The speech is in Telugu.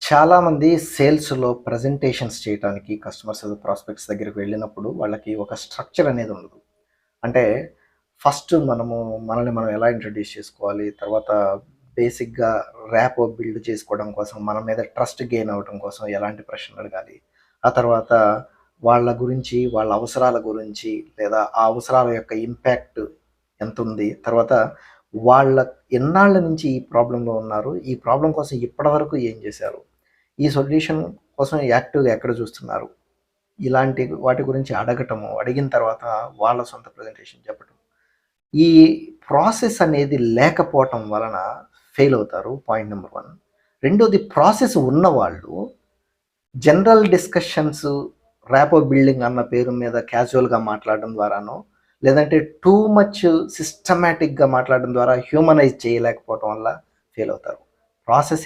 చాలామంది సేల్స్‌లో ప్రెజెంటేషన్స్ చేయటానికి కస్టమర్స్ ప్రాస్పెక్ట్స్ దగ్గరికి వెళ్ళినప్పుడు వాళ్ళకి ఒక స్ట్రక్చర్ అనేది ఉండదు. అంటే ఫస్ట్ మనల్ని మనం ఎలా ఇంట్రొడ్యూస్ చేసుకోవాలి? తర్వాత బేసిక్‌గా ర్యాపో బిల్డ్ చేసుకోవడం కోసం, మన మీద ట్రస్ట్ గెయిన్ అవ్వడం కోసం ఎలాంటి ప్రశ్నలు అడగాలి? ఆ తర్వాత వాళ్ళ గురించి, వాళ్ళ అవసరాల గురించి లేదా ఆ అవసరాల యొక్క ఇంపాక్ట్ ఎంతుంది? తర్వాత వాళ్ళ ఎన్నాళ్ళ నుంచి ఈ ప్రాబ్లమ్‌లో ఉన్నారు? ఈ ప్రాబ్లమ్ కోసం ఇప్పటివరకు ఏం చేశారు? ఈ సొల్యూషన్ కోసం యాక్టివ్‌గా ఎక్కడ చూస్తున్నారు? ఇలాంటి వాటి గురించి అడగటము, అడిగిన తర్వాత వాళ్ళ సొంత ప్రెజెంటేషన్ చెప్పటం. ఈ ప్రాసెస్ అనేది లేకపోవటం వలన ఫెయిల్ అవుతారు. Point number 1. రెండోది ప్రాసెస్ ఉన్నవాళ్ళు జనరల్ డిస్కషన్స్, ర్యాపో బిల్డింగ్ అన్న పేరు మీద క్యాజువల్‌గా మాట్లాడడం ద్వారానో, లేదంటే టూ మచ్ సిస్టమాటిక్‌గా మాట్లాడడం ద్వారా హ్యూమనైజ్ చేయలేకపోవటం వల్ల ఫెయిల్ అవుతారు. ప్రాసెస్